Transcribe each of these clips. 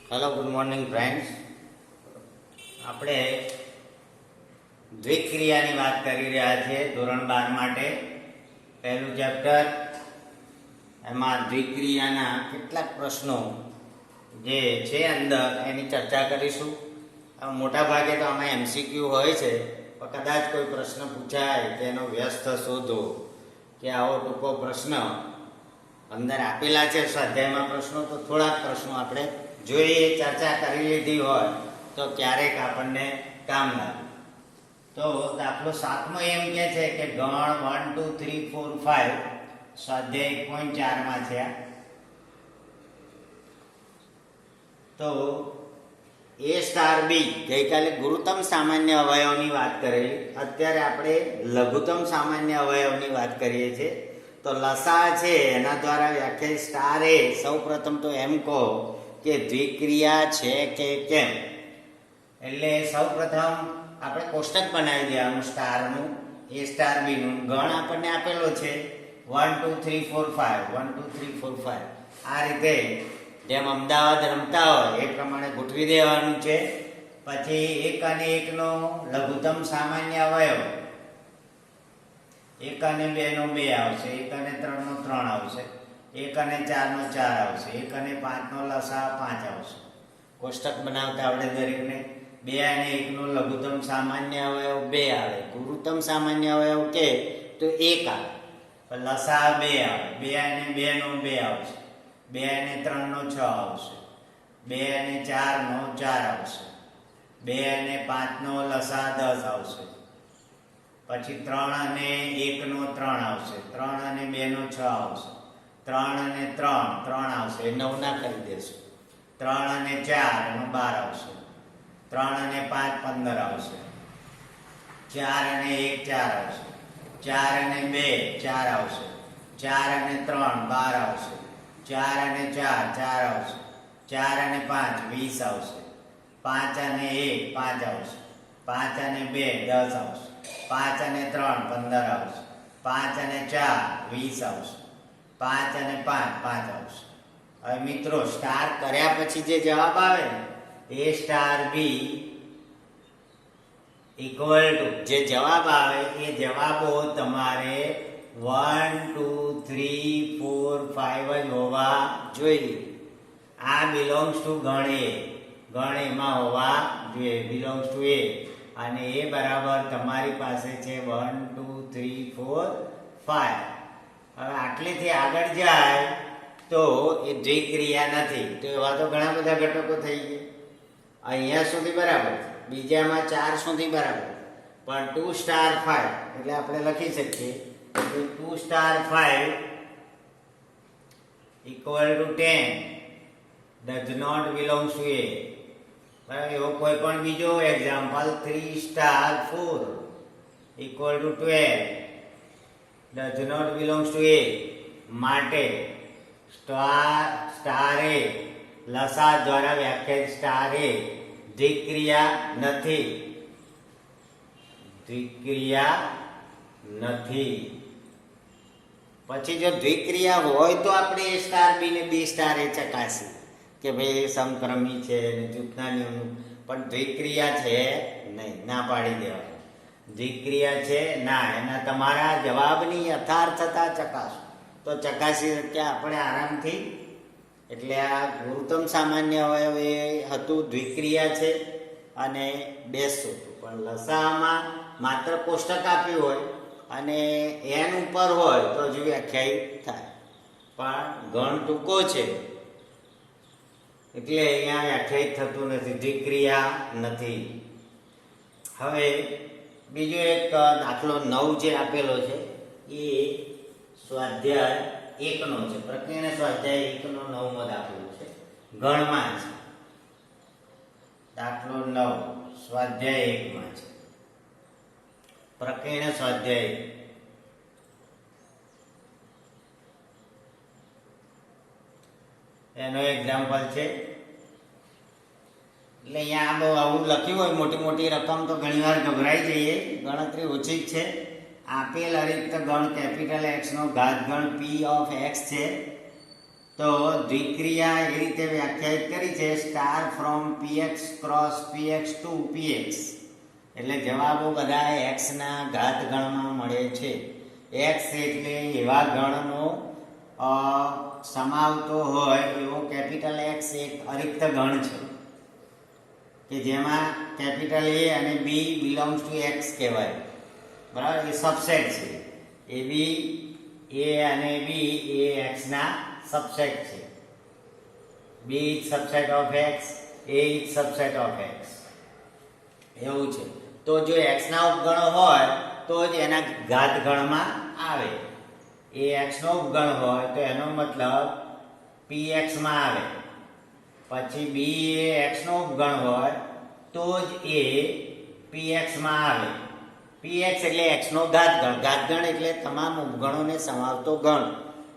Hello, good morning friends. આપણે દ્વિક્રિયાની વાત કરી રહ્યા છીએ ધોરણ 12 માટે. પહેલું ચેપ્ટર, એમાં દ્વિક્રિયાના કેટલાક પ્રશ્નો જે છે અંદર એની ચર્ચા કરીશું. મોટા ભાગે તો આમાં એમસીક્યુ હોય છે, પણ કદાચ કોઈ પ્રશ્ન પૂછાય કે એનો વ્યસ્ત શોધો કે આવો ટૂંકો પ્રશ્ન અંદર આપેલા છે સ્વાધ્યાયમાં પ્રશ્નો, તો થોડાક પ્રશ્નો આપણે જોઈએ, ચર્ચા કરી લીધી હોય તો ક્યારેક આપણને કામ લાગે. તો દાખલો 7મો એમ કહે છે કે ગણ 1 2 3 4 5 સ્વાધ્યાય 1.4 માં છે. તો એ સ્ટાર બી ગઈકાલે ગુરુત્તમ સામાન્ય અવયવની વાત કરેલી, અત્યારે આપણે લઘુત્તમ સામાન્ય અવયવની વાત કરીએ છીએ. તો લસા છે એના દ્વારા વ્યાખ્યાયિત સ્ટાર એ સૌ પ્રથમ તો એમ કહો કે દ્વિક્રિયા છે કે કેમ. એટલે સૌ પ્રથમ આપણે કોષ્ટક બનાવી દેવાનું સ્ટારનું, એ સ્ટાર બીનું. ગણ આપણને આપેલો છે 1 2 3 4 5 1 2 3 4 5. આ રીતે જેમ અમદાવાદ રમતા હોય એ પ્રમાણે ગોઠવી દેવાનું છે. પછી 1 અને 1 નો લઘુત્તમ સામાન્ય અવયવ 1 અને 2 નો 2 આવશે, 1 અને 3 નો 3 આવશે, 1 અને 4 નો 4 આવશે, 1 અને 5 નો લસા 5 આવશે. કોષ્ટક બનાવતા આવડે દરેકને. 2 અને 1 નો લઘુત્તમ સામાન્ય અવયવ 2 આવે, ગુરુત્તમ સામાન્ય અવયવ કે તો 1 આવે, લસા 2 આવે. 2 અને 2 નો 2 આવશે, 2 અને 3 નો 6 આવશે, 2 અને 4 નો 4 આવશે, 2 અને 5 નો લસા 10 આવશે. પછી 3 અને 1 નો 3 આવશે, 3 અને 2 નો 6 આવશે, 3 અને 3 3 આવશે, 9 ના કરી દેશું. 3 અને 4 નો 12 આવશે, 3 અને 5 15 આવશે, 4 અને 1 4 આવશે, 4 અને 2 4 આવશે, 4 અને 3 12 આવશે, 4 અને 4 4 આવશે, 4 અને 5 20 આવશે, 5 અને 1 5 આવશે, 5 અને 2 10 આવશે, 5 અને 3 15 આવશે, 5 અને 4 20 આવશે, 5 અને 5 5 આવશે. હવે મિત્રો, સ્ટાર કર્યા પછી જે જવાબ આવે ને એ સ્ટાર બી ઇક્વલ ટુ જે જવાબ આવે એ જવાબો તમારે 1 2 3 4 5 જ હોવા જોઈએ. આ બિલોંગ્સ ટુ ગણ એ, ગણ એમાં હોવા જોઈએ, બિલોંગ્સ ટુ એ. અને એ બરાબર તમારી પાસે છે 1 2 3 4 5. હવે આટલેથી આગળ જાય તો એ દ્વિક્રિયા નથી. તો એવા તો ઘણા બધા ઘટકો થઈ ગયા. અહીંયા સુધી બરાબર, બીજામાં 4 સુધી બરાબર, પણ 2 સ્ટાર 5 એટલે આપણે લખી શકીએ કે 2 star 5 equal to 10 does not belongs to A. બરાબર. એવો કોઈ પણ બીજો example 3 star 4 equal to 12 does not belongs to A. માટે સ્ટાર એ લસા દ્વારા વ્યાખ્યાયિત સ્ટાર એ દ્વિક્રિયા નથી, દ્વિક્રિયા નથી. પછી જો દ્વિક્રિયા હોય તો આપણે એ સ્ટાર બી ને બી સ્ટાર એ ચકાસી કે ભાઈ સમક્રમી છે ને જૂથના નિયમનું. પણ દ્વિક્રિયા છે નહીં, ના પાડી દેવાનું. દ્વિક્રિયા છે ના, એના તમારા જવાબની યથાર્થતા ચકાસો તો ચકાસી શક્યા આપણે આરામથી. એટલે આ ગુરુત્તમ સામાન્ય અવયવ એ હતું દ્વિક્રિયા છે અને બેસતું હતું. પણ લસામાં માત્ર કોષ્ટક આપ્યું હોય અને એન ઉપર હોય તો હજુ વ્યાખ્યાયિત થાય, પણ ગણ ટૂંકો છે એટલે અહીંયા વ્યાખ્યાયિત થતું નથી, દ્વિક્રિયા નથી. હવે બીજો એક દાખલો 9 જે આપેલો છે એ સ્વાધ્યાય 1 નો છે. પ્રકીર્ણ સ્વાધ્યાય 1 નો 9મો દાખલો છે, ગણમાં છે. દાખલો 9 સ્વાધ્યાય 1 માં છે, પ્રકીર્ણ સ્વાધ્યાય. એનો એક્ઝામ્પલ છે. એટલે અહીંયા બહુ આવું લખ્યું હોય મોટી મોટી રકમ તો ઘણીવાર ગભરાઈ જઈએ, ગણતરી ઓછી જ છે. આપેલ અરિક્ત ગણ કેપિટલ એક્સ નો ઘાત ગણ પી ઓફ એક્સ છે. તો દ્વિક્રિયા એ રીતે વ્યાખ્યાયિત કરી છે star from px cross px to px, એટલે જવાબો બધા x ના ઘાત ગણમાં મળે છે. x એટલે એવા ગણનો સમાવતો હોય એવો કેપિટલ X એક અરિક્ત ગણ છે કે જેમાં કેપિટલ A અને B બિલોંગ્સ ટુ X કહેવાય, બરાબર. એ સબસેટ છે. એ બી A અને B એ X ના સબસેટ છે. B is subset of X, A is subset of X, એવું છે. તો જો X ના ઉપગણો હોય તો જ એના ઘાત ગણમાં આવે. એ X નો ઉપગણ હોય તો એનો મતલબ px માં આવે. પછી B એ X નો ઉપગણ હોય તો જ એ px માં આવે. px એટલે X નો ઘાતગણ. ઘાતગણ એટલે તમામ ઉપગણોને સમાવતો ગણ,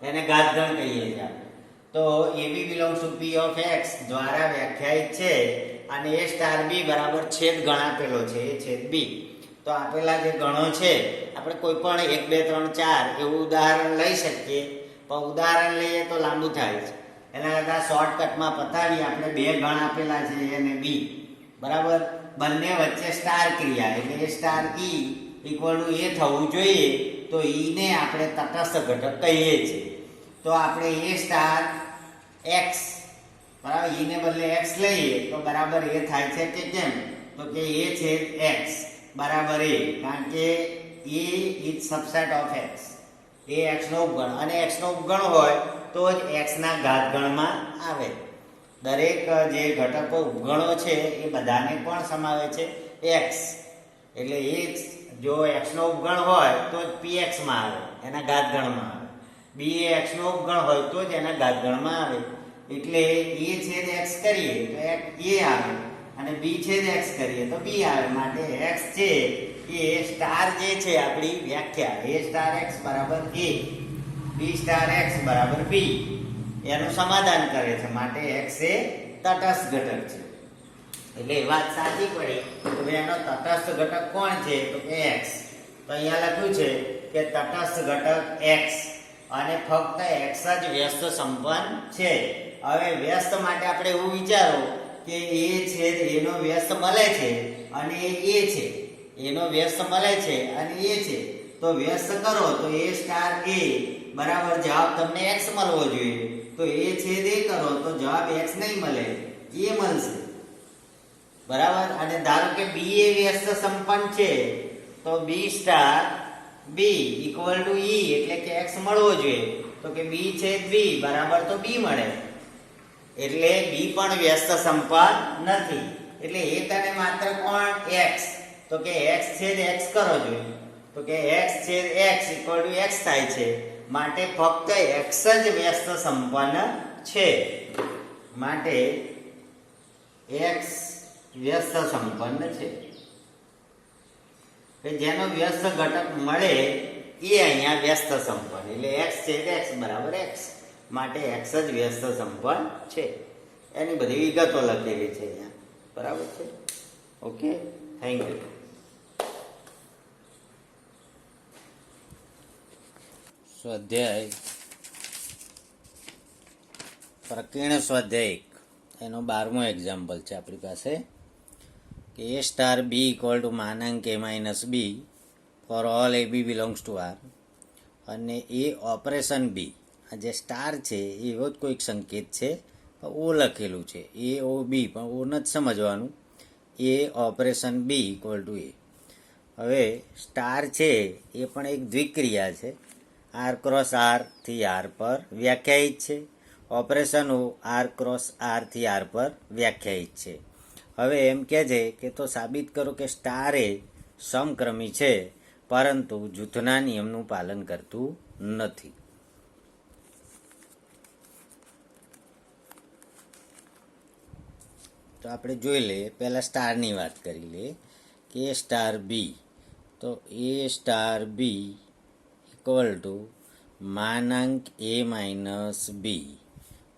એને ઘાતગણ કહીએ છીએ આપણે. તો AB belongs to P of X દ્વારા વ્યાખ્યાયિત છે અને A સ્ટાર B બરાબર છેદ ગણ આપેલો છે, એ છેદ B. તો આપેલા જે ગણો છે આપણે કોઈ પણ 1 2 3 4 એવું ઉદાહરણ લઈ શકીએ, પણ ઉદાહરણ લઈએ તો લાંબુ થાય છે. એના કરતાં શોર્ટકટમાં પતાવી આપણે બે ગણ આપેલા છે A અને B, બરાબર. બંને વચ્ચે સ્ટાર ક્રિયા એટલે A star E equal to A થવું જોઈએ. તો E ને આપણે તટસ્થ ઘટક કહીએ છીએ. તો આપણે A સ્ટાર X, બરાબર, E ને બદલે X લઈએ તો બરાબર એ થાય છે કે કેમ? તો કે A છેદ X બરાબર A, કારણ કે A is subset of X. A X નો ઉપગણ, અને X નો ઉપગણ હોય તો જ X ના ઘાતગણમાં આવે. દરેક જે ઘટકો ઉપગણો છે એ બધાને પણ સમાવે છે X, એટલે એ જો X નો ઉપગણ હોય તો જ px માં આવે, એના ઘાતગણમાં આવે. B એ X નો ઉપગણ હોય તો જ એના ઘાતગણમાં આવે. એટલે A છેદ X કરીએ તો A આવે અને B છેદ X કરીએ તો B આવે. માટે X છે એ સ્ટાર જે છે આપણી વ્યાખ્યા A સ્ટાર X બરાબર A, B સ્ટાર X બરાબર B, એનું સમાધાન કરે છે. માટે X એ તટસ્થ ઘટક છે. એટલે એ વાત સાચી પડી કે એનો તટસ્થ ઘટક કોણ છે? તો કે X. તો અહીંયા લખ્યું છે કે તટસ્થ ઘટક X અને ફક્ત X જ વ્યસ્ત સંપન્ન છે. હવે વ્યસ્ત માટે આપણે એવું વિચારો કે A છેદ A નો વ્યસ્ત મળે છે અને A છે, એનો વ્યસ્ત મળે છે અને A છે. તો વ્યસ્ત કરો તો A સ્ટાર A બરાબર જવાબ તમને X મળવો જોઈએ. તો A છેદ A કરો તો જવાબ X નહીં મળે, A મળશે, બરાબર. અને ધારો કે B એ વ્યસ્ત સંપન્ન છે તો B star B equal two E એટલે કે X મળવો જોઈએ. તો કે B છેદ B બરાબર તો B મળે, એટલે B પણ વ્યસ્ત સંપન્ન નથી. એટલે એક અને માત્ર કોણ? X. તો કે X છેદ X કરો જોઈએ. તો કે X છેદ X ઇક્વલ ટુ X થાય છે. માટે ફક્ત X જ વ્યસ્ત સંપન્ન છે. માટે X વ્યસ્ત સંપન્ન છે. જેનો વ્યસ્ત ઘટક મળે એ અહીંયા વ્યસ્ત સંપન્ન, એટલે X છેદ X બરાબર X. માટે X જ વ્યસ્ત સંપન્ન છે. એની બધી વિગતો લખેલી છે અહીંયા, બરાબર છે. Okay, thank you. સ્વાધ્યાય પ્રકીર્ણ સ્વાધ્યાય એનો 12મો એક્ઝામ્પલ છે આપણી પાસે કે A star B equal to માનાંક A minus B for all AB belongs to R, અને એ ઓપરેશન B, આ જે સ્ટાર છે એવો જ કોઈક સંકેત છે, ઓ લખેલું છે AOB, પણ ઓ નથી સમજવાનું. A operation B equal to A. હવે સ્ટાર છે એ પણ એક દ્વિક્રિયા છે, R ક્રોસ R થી R પર વ્યાખ્યાયિત છે. ઓપરેશન R ક્રોસ R થી R પર વ્યાખ્યાયિત છે. હવે એમ કહે છે કે તો સાબિત કરો કે સ્ટાર એ સમક્રમી છે પરંતુ જૂથના નિયમનું પાલન કરતું નથી. તો આપણે જોઈ લઈએ, પહેલાં સ્ટારની વાત કરી લઈએ કે A સ્ટાર B. તો A star B equal to માનાંક A માઇનસ B,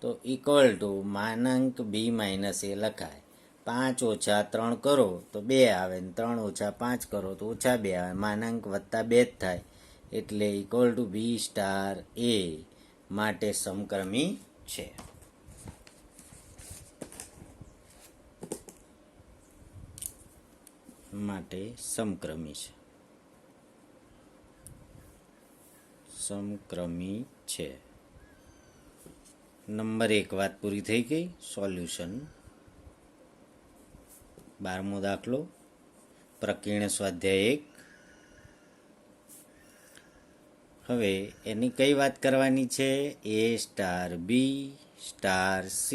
તો ઇક્વલ ટુ માનાંક B માઇનસ A લખાય. 5 ઓછા 3 કરો તો 2 આવે, ને 3 ઓછા 5 કરો તો ઓછા 2 આવે, માનાંક વત્તા 2 જ થાય. એટલે equal to B star A માટે સમક્રમી છે. માટે સમક્રમી છે. સમક્રમી છે. નંબર 1 વાત પૂરી થઈ ગઈ. સોલ્યુશન 12મો દાખલો પ્રકીર્ણ સ્વાધ્યાય 1. હવે એની કઈ વાત કરવાની છે? A star B star C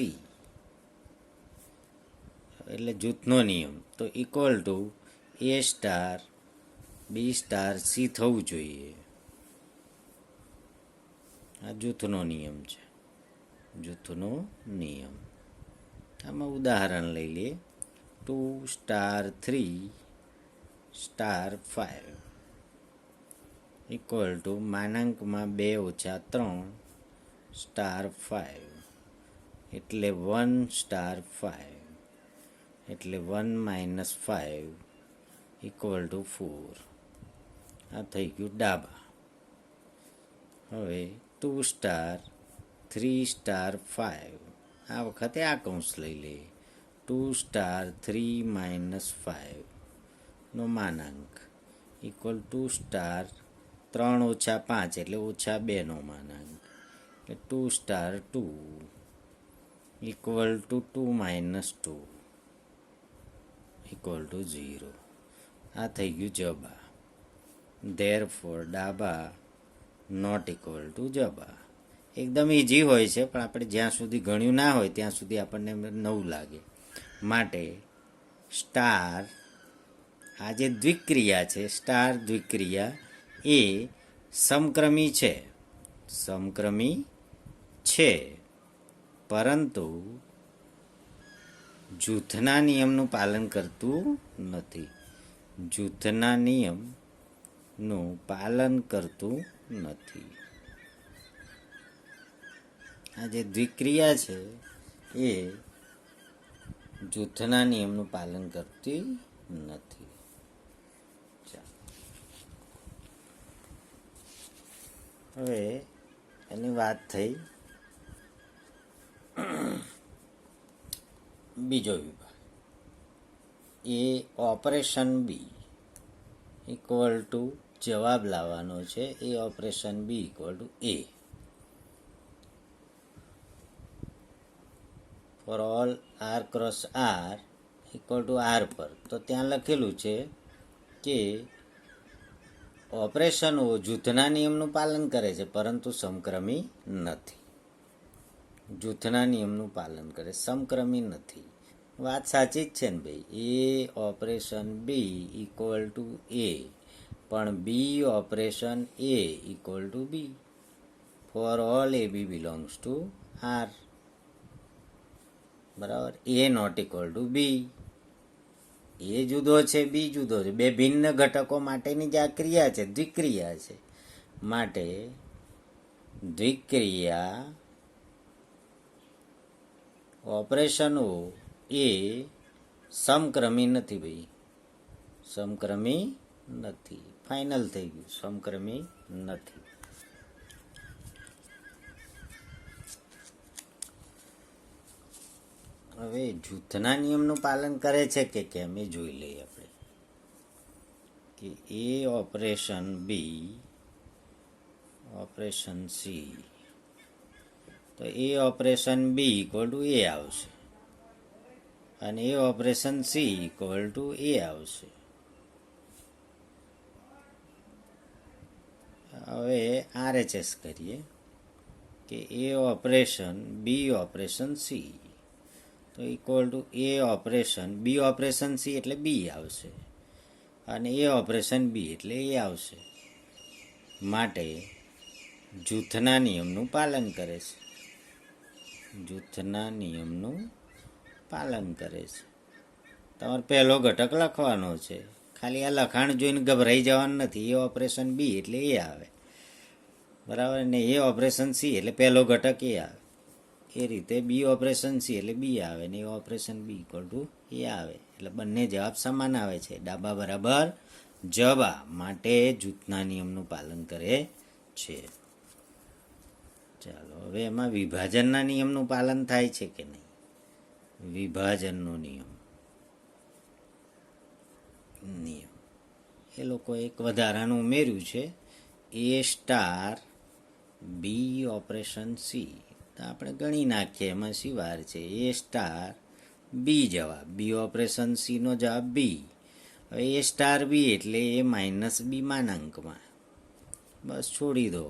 એટલે જૂથનો નિયમ. તો equal to A star B star C થવું જોઈએ. આ જૂથનો નિયમ છે. જૂથનો નિયમ. આમાં ઉદાહરણ લઈ લઈએ. 2 સ્ટાર 3 સ્ટાર 5 ઇક્વલ ટુ માનાંકમાં 2 - 3 સ્ટાર 5 એટલે 1 સ્ટાર 5 એટલે 1 - 5 ઇક્વલ ટુ 4. આ થઈ ગયું ડાબા. હવે 2 સ્ટાર 3 સ્ટાર 5 આ વખતે આ કૌંસ લઈ લઈએ. 2 સ્ટાર 3 - 5 નો માનાંક ઇક્વલ 2 સ્ટાર 3 - 5 એટલે -2 નો માનાંક એટલે 2 star 2 equal to 2 - 2 equal to 0. આ થઈ ગયું જબા. ધેરફોર ડાબા નોટ ઇક્વલ ટુ જબા. એકદમ ઇઝી હોય છે, પણ આપણે જ્યાં સુધી ગણ્યું ના હોય ત્યાં સુધી આપણને નવું લાગે. માટે સ્ટાર આ જે દ્વિક્રિયા છે, સ્ટાર દ્વિક્રિયા એ સમક્રમી છે. સમક્રમી છે, પરંતુ જૂથના નિયમનું પાલન કરતું નથી. જૂથના નિયમનું પાલન કરતું નથી. આ જે દ્વિક્રિયા છે એ જૂથના નિયમનું પાલન કરતી નથી. હવે એની વાત થઈ. બીજો વિભાગ A operation B equal to જવાબ લાવવાનો છે. A operation B equal to A for all R cross R equal to R પર. તો ત્યાં લખેલું છે કે ઓપરેશનો જૂથના નિયમનું પાલન કરે છે, પરંતુ સમક્રમી નથી. જૂથના નિયમનું પાલન કરે, સમક્રમી નથી. વાત સાચી જ છે ને ભાઈ. A operation B equal to A, પણ B operation A equal to B for all A B belongs to R. બરાબર. A not equal to B. એ જુદો છે, બી જુદો છે. બે ભિન્ન ઘટકો માટેની જે આ ક્રિયા છે દ્વિક્રિયા છે. માટે દ્વિક્રિયા ઓપરેશનો એ સમક્રમી નથી ભાઈ. સમક્રમી નથી. ફાઇનલ થઈ ગયું. સમક્રમી નથી. હવે જૂથના નિયમનું પાલન કરે છે કે કેમ એ જોઈ લઈએ આપણે. કે A operation B operation C, તો A operation B equal to A આવશે અને A operation C equal to A આવશે. હવે RHS કરીએ કે A operation B operation C તો equal to A operation B operation C એટલે બી આવશે અને એ ઓપરેશન બી એટલે એ આવશે. માટે જૂથના નિયમનું પાલન કરે છે. જૂથના નિયમનું પાલન કરે છે. તમારે પહેલો ઘટક લખવાનો છે. ખાલી આ લખાણ જોઈને ગભરાઈ જવાનું નથી. એ ઓપરેશન બી એટલે એ આવે, બરાબર ને. એ ઓપરેશન સી એટલે પહેલો ઘટક એ આવે. એ રીતે બી ઓપરેશન સી એટલે બી આવે ને એ ઓપરેશન બી ઇક્વલ ટુ એ આવે. એટલે બંને જવાબ સમાન આવે છે. ડાબા બરાબર જબા. માટે જૂથના નિયમનું પાલન કરે છે. ચાલો હવે એમાં વિભાજનના નિયમનું પાલન થાય છે કે નહીં? વિભાજનનો નિયમ એ લોકો એક વધારાનું ઉમેર્યું છે, A star B operation C. તો આપણે ગણી નાખીએ, એમાં શી વાર છે? એ સ્ટાર બી જવાબ, બી ઓપરેશન સીનો જવાબ બી. હવે એ સ્ટાર બી એટલે એ માઇનસ બી માનાંકમાં, બસ છોડી દો.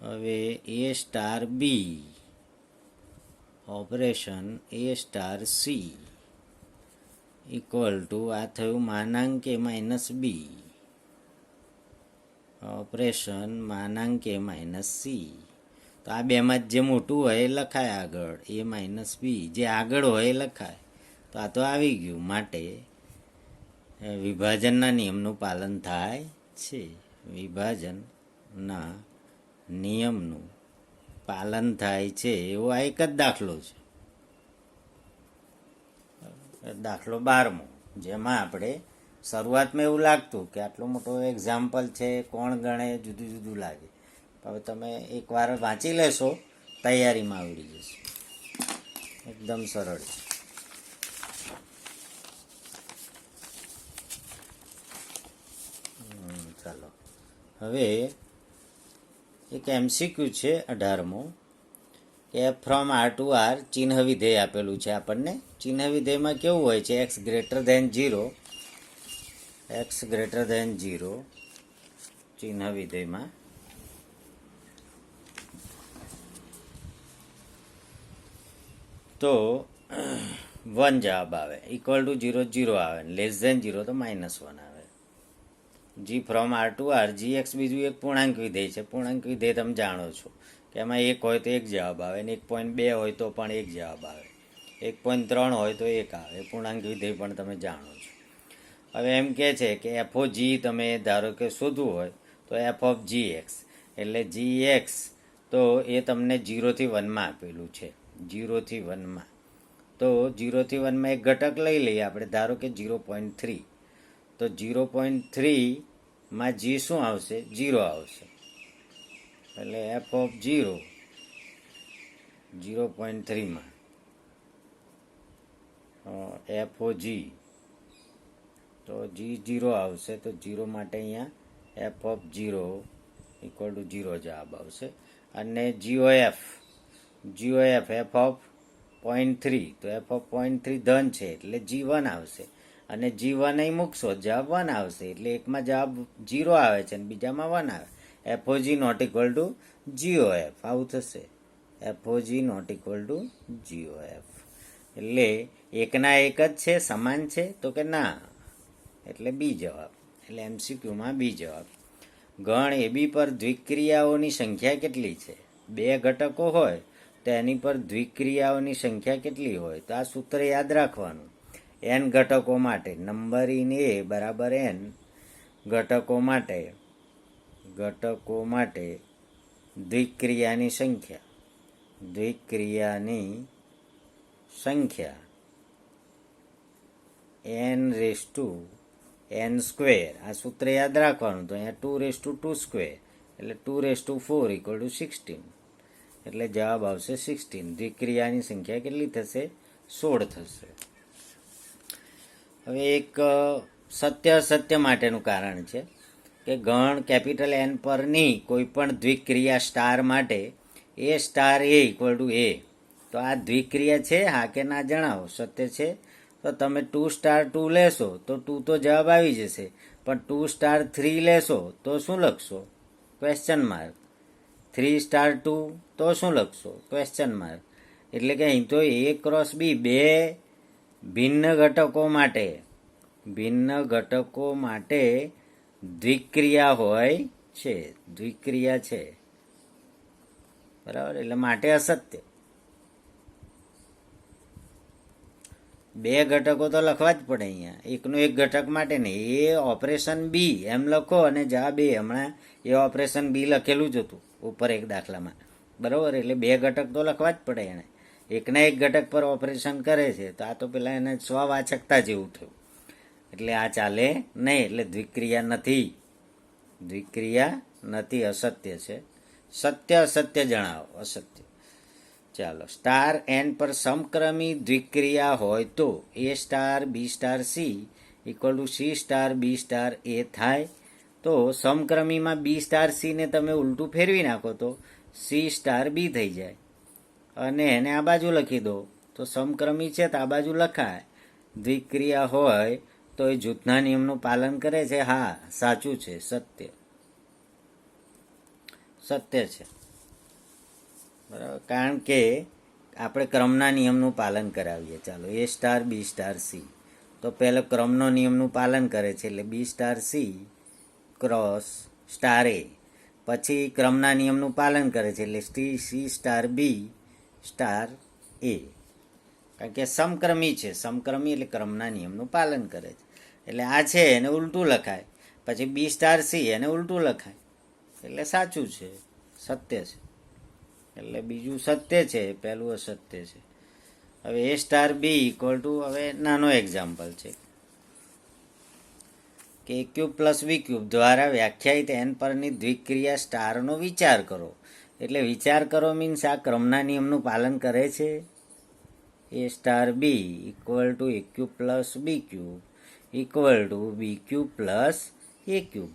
હવે A star B operation A star C equal to આ થયું માનાંક એ માઇનસ બી ઓપરેશન માનાંક એ માઇનસ સી. તો આ બેમાં જે મોટું હોય એ લખાય આગળ, એ માઇનસ બી જે આગળ હોય એ લખાય. તો આ તો આવી ગયું, માટે વિભાજનના નિયમનું પાલન થાય છે. વિભાજનના નિયમનું પાલન થાય છે એવો આ એક જ દાખલો છે. દાખલો 12મો, જેમાં આપણે શરૂઆતમાં એવું લાગતું કે આટલો મોટો એક્ઝામ્પલ છે, કોણ ગણે, જુદું જુદું લાગે. હવે તમે એકવાર વાંચી લેશો, તૈયારીમાં આવડી જશે. એકદમ સરળ છે. ચાલો હવે એક MCQ છે 18મો, કે ફ્રોમ આર ટુ આર ચિહ્ન વિધેય આપેલું છે આપણને. ચિહ્ન વિધેયમાં કેવું હોય છે? એક્સ ગ્રેટર ધેન 0 ચિહ્ન વિધેયમાં તો 1 જવાબ આવે, ઇક્વલ ટુ 0 0 આવે, લેસ ધેન 0 તો -1 આવે. G from R to R, G X બીજું એક પૂર્ણાંક વિધેય છે. પૂર્ણાંક વિધેય તમે જાણો છો કે એમાં 1 હોય તો 1 જવાબ આવે, ને 1.2 હોય તો પણ 1 જવાબ આવે, 1.3 હોય તો 1 આવે. પૂર્ણાંક વિધેય પણ તમે જાણો છો. હવે એમ કહે છે કે એફ ઓ જી તમે ધારો કે શોધવું હોય તો એફ ઓફ જી એક્સ, એટલે જી એક્સ તો એ તમને 0 થી 1માં આપેલું છે. 0 થી 1માં, તો 0 થી 1માં એક ઘટક લઈ લઈએ આપણે, ધારો કે 0.3. તો 0.3માં જી શું આવશે? 0 આવશે. એટલે એફ ઓફ 0.3માં એફ ઓ જી, તો જી 0 આવશે. તો 0 માટે અહીંયા એફ ઓફ 0 ઇક્વલ ટુ 0 જવાબ આવશે. અને જીઓએફ એફ ઓફ 0.3, તો એફ ઓફ 0.3 ધન છે એટલે G1 આવશે. અને G1 અહીં મૂકશો, જવાબ 1 આવશે. એટલે એકમાં જવાબ 0 આવે છે અને બીજામાં 1 આવે. એફઓજી નોટ ઇક્વલ ટુ જીઓએફ, આવું થશે. એફઓજી નોટ ઇક્વલ ટુ જીઓએફ એટલે એકના એક જ છે, સમાન છે? તો કે ના, એટલે બી જવાબ. એટલે MCQમાં બી જવાબ. ગણ એબી પર દ્વિક્રિયાઓની સંખ્યા કેટલી છે? 2 ઘટકો હોય તો એની પર દ્વિક્રિયાઓની સંખ્યા કેટલી હોય? તો આ સૂત્ર યાદ રાખવાનું. n ઘટકો માટે નંબર ઇન એ બરાબર n ઘટકો માટે દ્વિક્રિયાની સંખ્યા n સ્ક્વેર. આ સૂત્ર યાદ રાખવાનું. તો અહીંયા 2 સ્ક્વેર એટલે 2 ઇક્વલ ટુ 16. એટલે જવાબ આવશે 16. દ્વિક્રિયાની સંખ્યા કેટલી થશે? 16 થશે. હવે એક સત્ય અસત્ય માટેનું કારણ છે કે ગણ કેપિટલ N પરની કોઈ પણ દ્વિક્રિયા સ્ટાર માટે એ સ્ટાર એ ઇક્વલ ટુ એ. તો આ દ્વિક્રિયા છે, હા કે ના જણાવો. સત્ય છે તો તમે 2 લેશો તો 2 તો જવાબ આવી જશે, પણ 2 લેશો તો શું લખશો? Question mark. 3 તો શું લખશો? Question mark. એટલે કે અહીં તો A ક્રોસ B બે ભિન્ન ઘટકો માટે દ્વિક્રિયા હોય છે. દ્વિક્રિયા છે, બરાબર? એટલે માટે અસત્ય. 2 ઘટકો તો લખવા જ પડે અહીંયા. એકનો એક ઘટક માટે નહીં. એ ઓપરેશન બી એમ લખો અને જવાબ એ. હમણાં એ ઓપરેશન બી લખેલું જ હતું ઉપર એક દાખલામાં, બરાબર? એટલે 2 ઘટક તો લખવા જ પડે. એને એકના એક ઘટક પર ઓપરેશન કરે છે, તો આ તો પેલા એને સ્વવાચકતા જેવું થયું. એટલે આ ચાલે નહીં. એટલે દ્વિક્રિયા નથી, અસત્ય છે. સત્ય અસત્ય જણાવો. અસત્ય. ચાલો. સ્ટાર એન પર સમક્રમી દ્વિક્રિયા હોય તો એ star B star C equal to C star B star A થાય. તો સમક્રમીમાં બી સ્ટાર સીને તમે ઉલટું ફેરવી નાખો તો સી સ્ટાર બી થઈ જાય, અને એને આ બાજુ લખી દો તો સમક્રમી છે તો આ બાજુ લખાય. દ્વિક્રિયા હોય તો એ જૂથના નિયમનું પાલન કરે છે. હા, સાચું છે, સત્ય. સત્ય છે, બરાબર. કારણ કે આપણે ક્રમના નિયમનું પાલન કરાવીએ. ચાલો, એ સ્ટાર બી સ્ટાર સી, તો પહેલો ક્રમનો નિયમનું પાલન કરે છે એટલે બી સ્ટાર સી ક્રોસ સ્ટાર એ. પછી ક્રમના નિયમનું પાલન કરે છે એટલે સી સ્ટાર બી સ્ટાર એ. કારણ કે સમક્રમી છે. સમક્રમી એટલે ક્રમના નિયમનું પાલન કરે છે. એટલે આ છે એને ઉલટું લખાય. પછી બી સ્ટાર સી એને ઉલટું લખાય. એટલે સાચું છે, સત્ય છે. એટલે બીજું સત્ય છે, પહેલું અસત્ય છે. હવે A star B equal to, હવે નાનો એક્ઝામ્પલ છે કે એ ક્યુબ પ્લસ બી ક્યુબ દ્વારા વ્યાખ્યાયિત એન પરની દ્વિક્રિયા સ્ટારનો વિચાર કરો. એટલે વિચાર કરો મીન્સ આ ક્રમના નિયમનું પાલન કરે છે. A star B equal to A cube plus B cube equal to B cube plus A cube.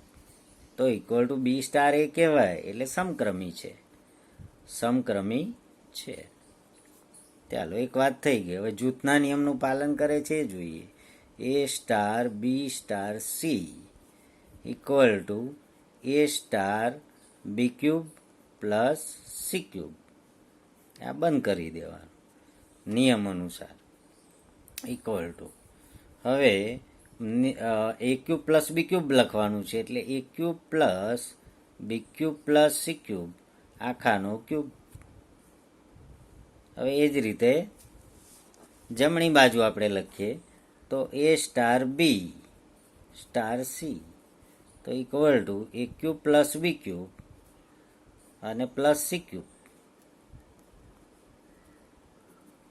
તો equal to B star A કહેવાય એટલે સમક્રમી છે. સમક્રમી છે. ચાલો, એક વાત થઈ ગઈ. હવે જૂથના નિયમનું પાલન કરે છે એ જોઈએ. A star B star C equal to a star b cube plus C cube. આ બંધ કરી દેવાનું નિયમ અનુસાર. ઇક્વલ ટુ, હવે a cube plus B cube લખવાનું છે એટલે a cube plus B cube plus C cube આખાનો ક્યુબ. હવે એ જ રીતે જમણી બાજુ આપણે લખીએ તો એ સ્ટાર બી સ્ટાર સી તો equal to A cube plus B cube અને પ્લસ સી ક્યુબ,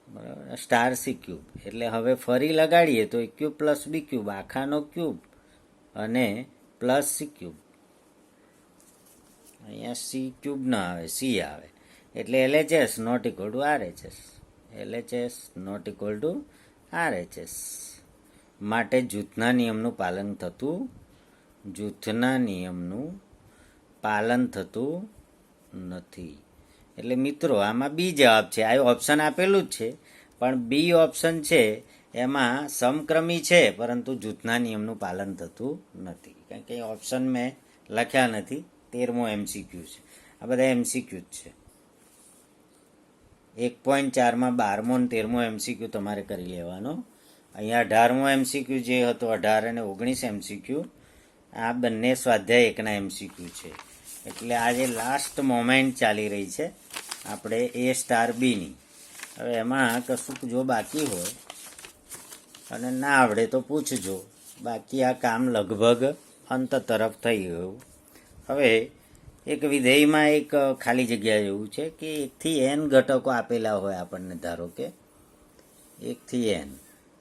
બરાબર, સ્ટાર સી ક્યુબ. એટલે હવે ફરી લગાડીએ તો A cube plus B cube આખાનો ક્યુબ અને પ્લસ સી ક્યુબ. અહીંયા સી ક્યુબ ના આવે, સી આવે. એટલે LHS not equal to RHS. LHS not equal to RHS. માટે જૂથના નિયમનું પાલન થતું નથી. એટલે મિત્રો આમાં બી જવાબ છે. આ ઓપ્શન આપેલું જ છે પણ બી ઓપ્શન છે એમાં સમક્રમી છે પરંતુ જૂથના નિયમનું પાલન થતું નથી. કારણ કે ઓપ્શન મેં લખ્યા નથી. 13મો MCQ છે. આ બધા MCQ જ છે. 1.4માં 12મો અને 13મો MCQ તમારે કરી લેવાનો. અહીંયા 18મો MCQ જે હતો, 18 અને 19 MCQ, આ બંને સ્વાધ્યાય એકના MCQ છે. એટલે આજે લાસ્ટ મોમેન્ટ ચાલી રહી છે આપણે એ સ્ટાર બીની. હવે એમાં કશું જો બાકી હોય અને ના આવડે તો પૂછજો. બાકી આ કામ લગભગ અંત તરફ થઈ ગયું. હવે એક વિધેયમાં એક ખાલી જગ્યા જેવું છે કે 1 થી n ઘટકો આપેલા હોય આપણને. ધારો કે 1 થી n,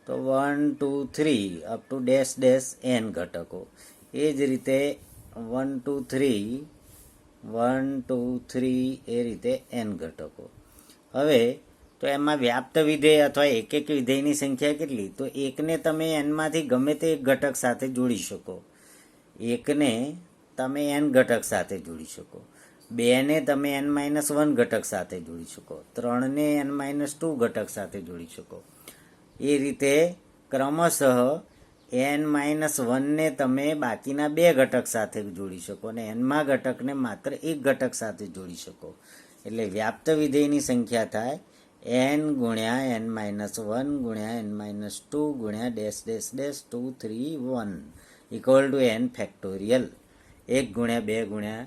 તો 1 2 3 up to dash dash n ઘટકો. એ જ રીતે 1 2 3 1 2 3 એ રીતે n ઘટકો. હવે તો એમાં વ્યાપ્ત વિધેય અથવા એક વિધેયની સંખ્યા કેટલી? તો એકને તમે nમાંથી ગમે તે એક ઘટક સાથે જોડી શકો. એકને તમે n ઘટક સાથે જોડી શકો. 2ને તમે n-1 ઘટક સાથે જોડી શકો. 3ને n-2 ઘટક સાથે જોડી શકો. એ રીતે ક્રમશઃ n-1ને તમે બાકીના 2 ઘટક સાથે જોડી શકો અને nમા ઘટકને માત્ર એક ઘટક સાથે જોડી શકો. એટલે વ્યાપ્ત વિધેયની સંખ્યા થાય n ગુણ્યા n-1 ગુણ્યા n-2 ગુણ્યા dash dash dash 2 3 1 equal to n factorial. 1 ગુણ્યા 2 ગુણ્યા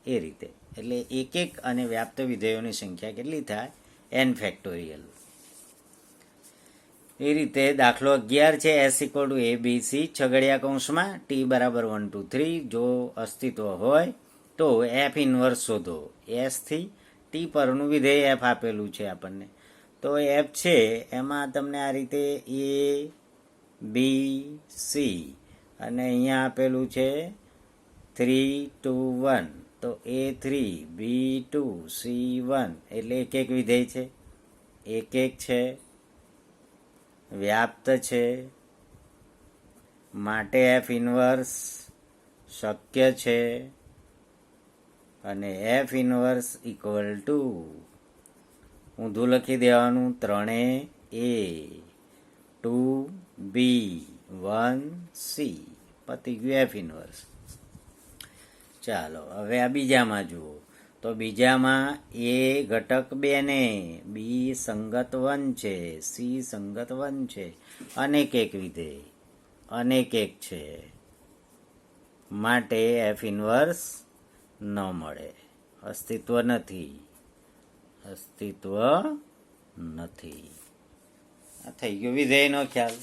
એ રીતે. એટલે એક અને વ્યાપ્ત વિધેયોની સંખ્યા કેટલી થાય? n factorial. એ રીતે દાખલો 11 છે. S ઇક્વલ ટુ ABC છગડિયા કૌંસમાં T બરાબર 1 2 3 જો અસ્તિત્વ હોય તો F ઇન્વર્સ શોધો. S થી T પરનું વિધેય F આપેલું છે આપણને. તો F છે એમાં તમને આ રીતે A B C અને અહીંયા આપેલું છે 3 2 1 તો A3 B2 C1 એટલે એક એક વિધેય છે, એક એક છે, વ્યાપ્ત છે, માટે F ઇન્વર્સ શક્ય છે અને F ઇન્વર્સ ઇક્વલ ટુ ઊંધું લખી દેવાનું 3A 2B 1C પતી ગયું F ઇન્વર્સ. ચાલો હવે આ બીજામાં જુઓ તો બીજામાં A ઘટક 2 ને B સંગત 1 છે, C સંગત 1 છે, અનેક એક વિધેય અનેક એક છે માટે F ઇન્વર્સ ન મળે, અસ્તિત્વ નથી, અસ્તિત્વ નથી. આ થઈ ગયો વિધેયનો ખ્યાલ.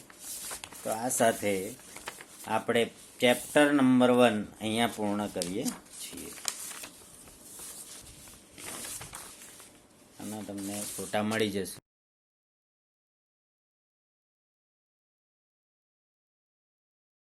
તો આ સાથે આપણે ચેપ્ટર નંબર 1 અહીંયા પૂર્ણ કરીએ છીએ. આના તમને ફોટા મળી જશે.